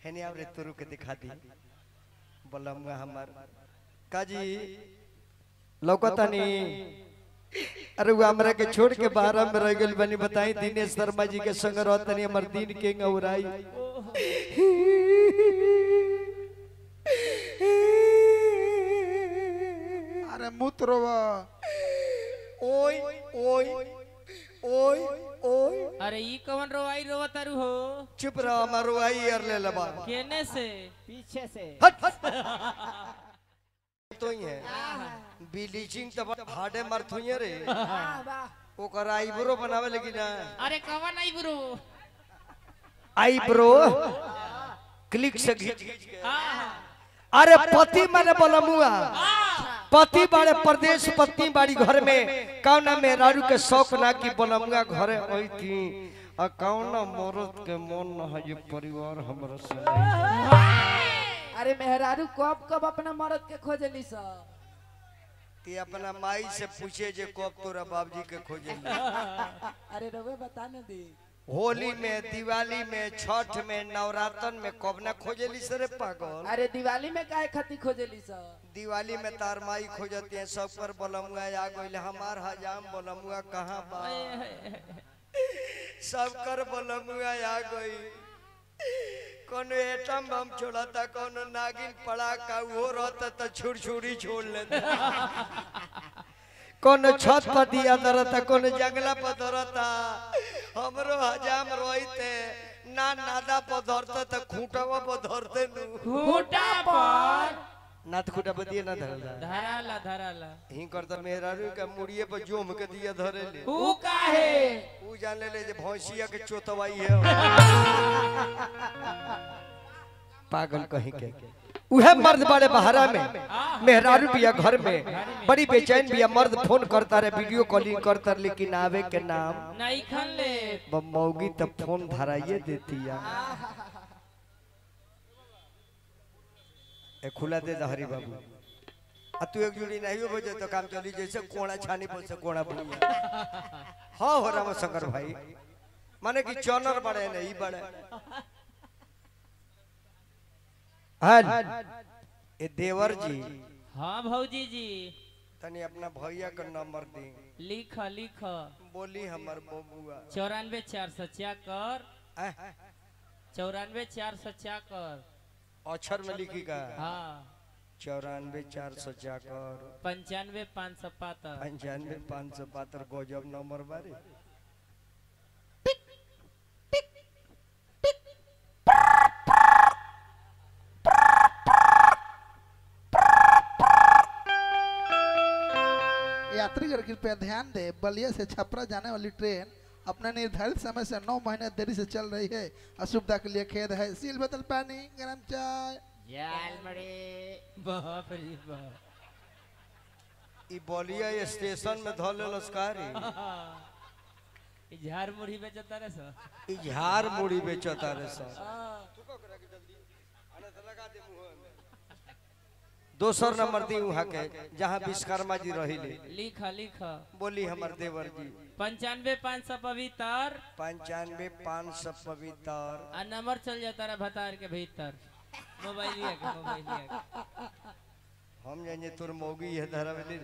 हेने आवरे तुरु के दिखा दी बोलम हमार काजी लौकतानी अरे वो हमरा के छोड़ के बाहर में रह गेल बनी बताई दिनेश शर्मा जी के संग रहतनी हमर दिन के गौराई अरे मुतरवा ओय ओय ओय ओय अरे ई कौन रोवाई रोवा तारू हो चुप रहो हमारो आई यार ले लबा केने से पीछे से हट तो ही है ब्लीचिंग तो हाडे मरत हुई रे ओकर आईब्रो बनावे लगी ना अरे कौन आई ब्रो आईब्रो क्लिक से खींच के अरे पति माने बलमुआ पति बाड़े प्रदेश पत्नी बाड़ी घर में कौना मेहरारू के शौक ना की बलमुआ घरे आई थी और कौना मरद के मन न है ये परिवार हमरा से अरे मेहरारू कब कब अपना मर्द के खोजली सा ती अपना माई से पूछे जे कब तोरा बाबूजी के खोजे अरे रवे बता न दी होली में दिवाली में छठ में नवरात्रन में कब ना खोजेली सरे पागल अरे दिवाली में काहे खाती खोजली सा दिवाली में तार माई खोजती है सब पर बलमुआ आ गइल हमार हजाम बलमुआ कहाँ बा सब कर बलमुआ आ गई कोनो एटम बम छोड़ता कोनो नागिन पड़ा का वो रहता तो छुड़छुड़ी छोड़ लेता कोनो छत पर दिया धरता कोनो जंगला पर धरता हमरो हजाम रोइते ना नादा पर धरता तो खूंटवा पर धरते नु खूंटा पर नाथ खूंटा पर दिया ना धरला धराला धराला ही करता मेहरारू के मुड़िए पर जोम के दिया धरेले ऊ काहे ऊ जान ले जे भैंसिया के चोतवाई है पागल कहीं के उहे मर्द बड़े बहारा में मेहरारू बिया घर में बड़ी बेचैन बिया मर्द फोन करता रे वीडियो कॉलिंग करता लेकिन आवे के नाम नहीं खन ले मौगी तब फोन धराइए देती या ए खुला दे हरी बाबू आ तू एक जुड़ी नहीं हो बजे तो काम चली जैसे कोड़ा छानी पर से कोड़ा बुनिया हां हो राम शंकर भाई माने कि चौनर बड़े नहीं बड़े हां ए देवर जी हाँ भौजी जी तनी अपना भैया का नंबर दी लिख लिख बोली हमर बबुआ 94 474 अक्षर में लिखी का हाँ 94 474 95 575 95 575 गजब नंबर बारे यात्रीगण कृपया ध्यान दे बलिया से छपरा जाने वाली ट्रेन अपने निर्धारित समय से 9 महीने देरी से चल रही है असुविधा के लिए खेद है सील बोतल पानी गरम चाय बाप रे बाप ई बलिया स्टेशन में धले लस्कारी झार मुड़ी बेचता रे सर ई झार मुड़ी बेचता रे सर दोसर नंबर दी वहाँ के जहाँ विश्वकर्मा जी रहिले लिख लिख बोली हमर देवर जी 95 575 95 500 पवित्र आ नंबर चल जाता रहा भतार के भीतर मोबाइल हम जाने तोर मौगी है धरा में ले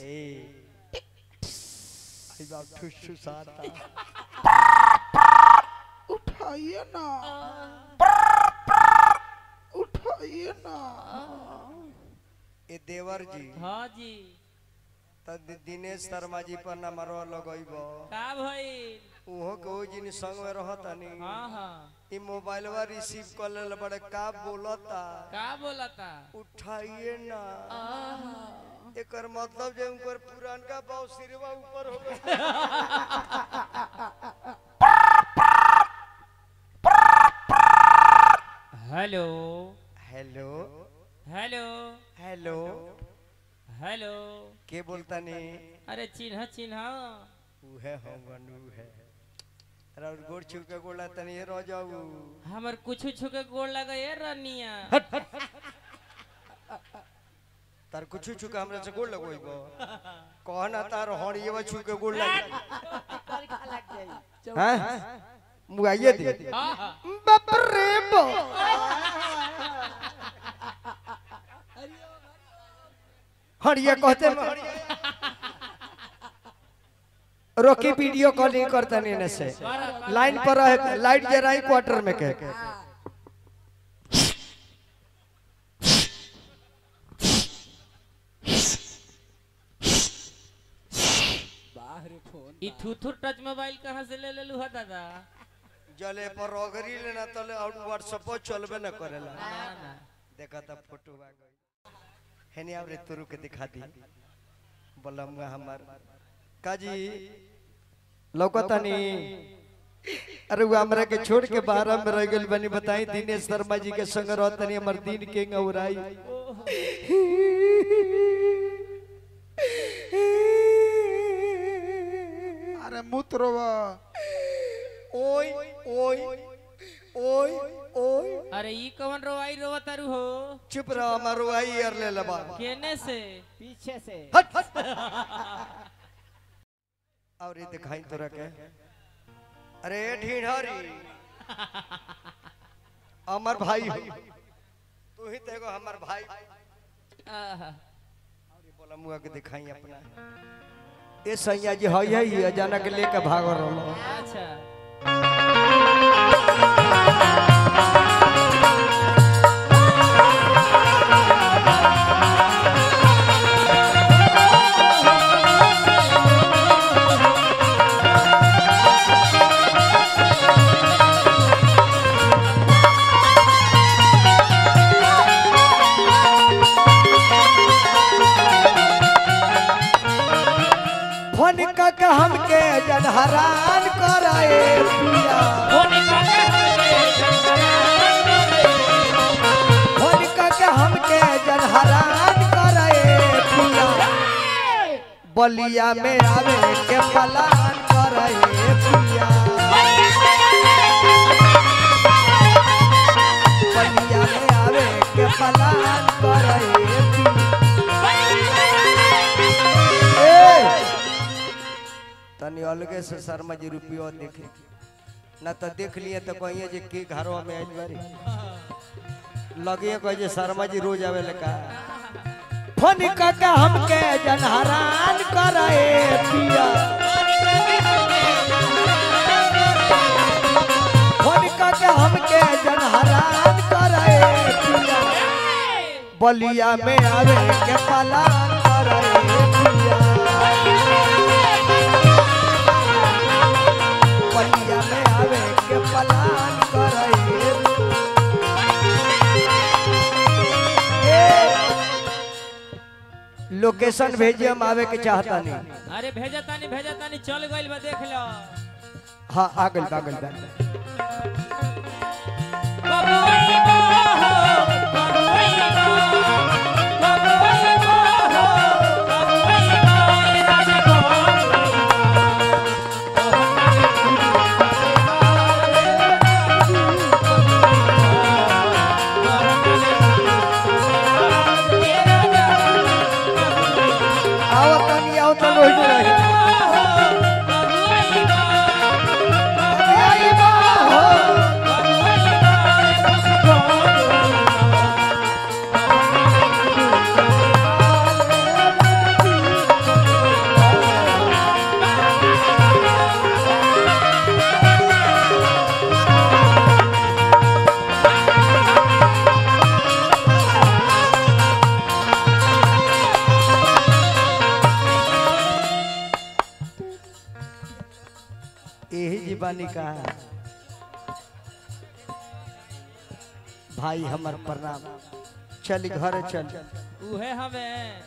ए आई बाप ठुस ठुसाता उठाइए ना उठाइए ना ए देवर जी हाँ जी त दिनेश शर्मा जी पर नंबर लगइबो का भाई ओहो को जिन संग में रहतानी हाँ हाँ ई मोबाइलवा रिसीव कर ले बड़े का बोलता का बोलता उठाइए ना एकर मतलब जे उनकर पुरान का बाव सिरवा ऊपर हो गया hello hello hello hello hello के बोलता नहीं अरे चिन्ह चिन्ह उहे हम है अरे गोड़ छू के गोला तनी रह जाऊ हमर कुछ छुके गोड़ लगे रनिया तार कुछ छू के हमरा से गोड़ लगोइबो कहना तार हड़िएवा छू के गोड़ लग लग जाई हैं मुआइए दे हाँ हाँ बाप रे बो हड़िया कहते रोकी वीडियो कॉलिंग करता नहीं से लाइन पर रहे लाइट जराई क्वार्टर में के ई थूथू टच मोबाइल कहाँ से ले लेलू है दादा जले पर रोगरी लेना तले और व्हाट्सएप पर चलबे न करेला ना ना देखा था फोटो आ गई हेनी आवरे तुरु के दिखा दी बोलमुआ हमार काजी लौकतानी अरे वो हमरा के छोड़ के बाहर में रह गेल बनी बताई दिनेश शर्मा जी के संग रहतनी हमर दिन के गौराई अरे मूत्रवा ओय ओय ओय ओय अरे ई कौन रोवाई रोवा तारू हो चुप रहो हमारो आई यार ले लबा केने से पीछे से हट हट और ये दिखाई तोरा के अरे ढीढ़री अमर भाई हो तू ही तेगो हमर भाई आहा बोला मुआ के दिखाई अपना ए सैया जी हई है अचानक लेके भाग रहलो अच्छा फोन के हमके जन हरान कराए पिया फोन के हमके जन हरान कराए पिया बलिया में आवे के पलान कराए पिया बलिया में आवे के पलान कराए पिया तनी अलगे से शर्मा जी रुपया देखे ना तो देख लिए तो कहिए जे के घरों में आइल बारी लगे कहे जे शर्मा जी रोज आवे लका फोन काका हमके जन हरान कराए पिया फोन काका हमके जन हरान कराए पिया बलिया में आवे के पलान कराए पिया बलिया में आवे के पलान कराए लोकेशन भेजिए हम आवे के चाहता नहीं अरे भेजा तानी चल गइल बा देख लो हाँ आगल बागल बा बबुई बा हो बबुई बा बबुई बा हो बबुई बा राजा को आओ तो रोज रहे आई बा हो यही जीवानी का भाई हमर प्रणाम चल घर चल उहे हमें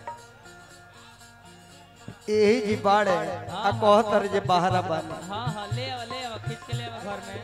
यही जी बाड़े आ कहतर जे बाहर बन हाँ हाँ ले आवा खींच के ले आवा घर में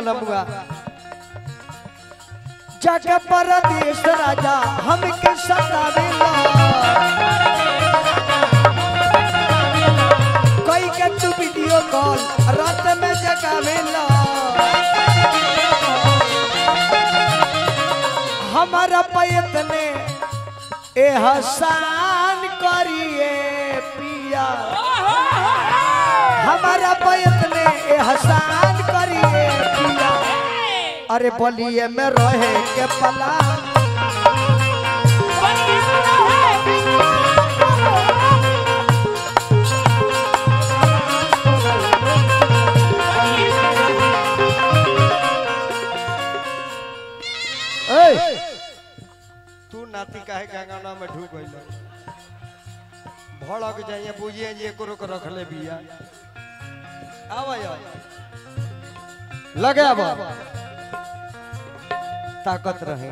बोलमुआ जाके परदेश राजा हमके सतावेला कोई के तू वीडियो कॉल रात में जगावेला हमारा पैत ने एहसान करिए पिया हमारा पैत ने एहसान करिए पिया अरे बलिए में रहे के पला तू नाती काहे गंगाना में ढूक गइल भड़क जाइए बुझिए जे एको को रख ले बिया आवा लगे अब ताकत रहे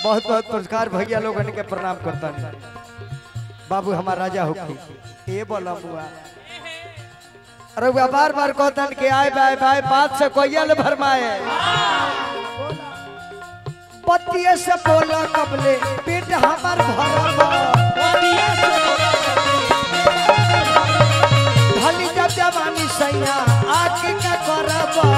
बहुत बहुत पुरस्कार भैया लोगन के प्रणाम करता है बाबू हमारा राजा होके ए बोला बुआ अरे वो बार बार कहतन के आए बाय बाय बात से कोयल भरमाए पतिये से बोला कबले पेट हमार भरबा भली जब जवानी सैया आके का करबा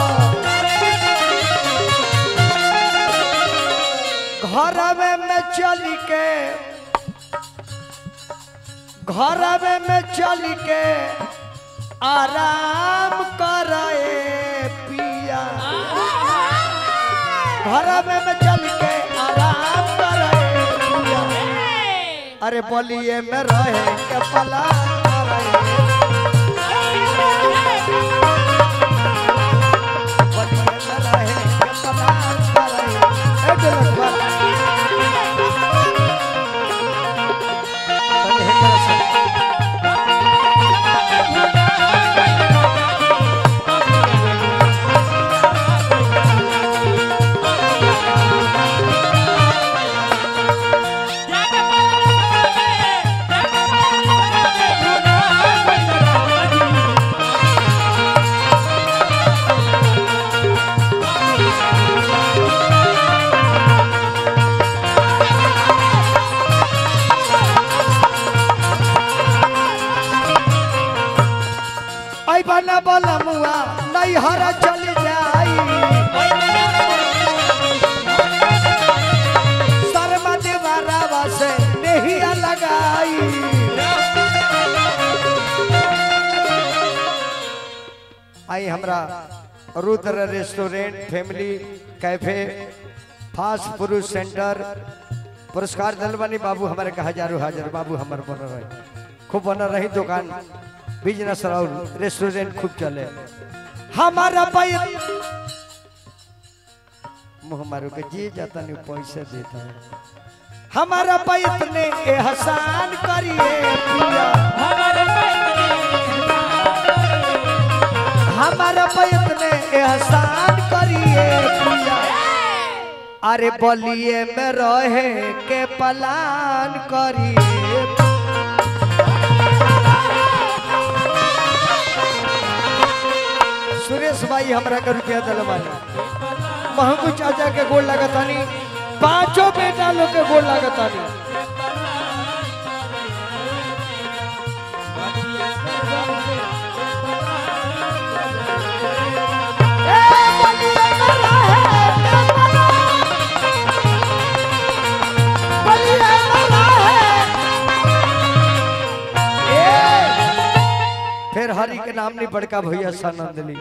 घरवे में चल के आराम करे पिया घरवे में चल के आराम करे पिया अरे बलिए में रहे के पला बलिए में रहे के पला बना बोला मुआ नहीं हरा चल जाई शर्मा देवारा से नहीं लगाई आई हमरा Rudra restaurant family cafe fast food centre पुरस्कार दलवानी बाबू हमारे का हजारों हजार बाबू हमारे बन रहे खूब बना रही दुकान बिजनेस और रेस्टोरेंट खूब चले हमारा पैत मुँह मारो के जी जाता नहीं पैसे देता है हमारा पैत ने एहसान करिए पिया हमारा पैत ने एहसान करिए पिया अरे बलिए में रहे के पलान करिए सुरेश भाई हमरा का रुपया दलवानी महंगू चाचा के गोल लागतानी पांचों बेटा लोग के गोल लागतानी बिहारी के नाम नहीं बड़का भैया सानंद ली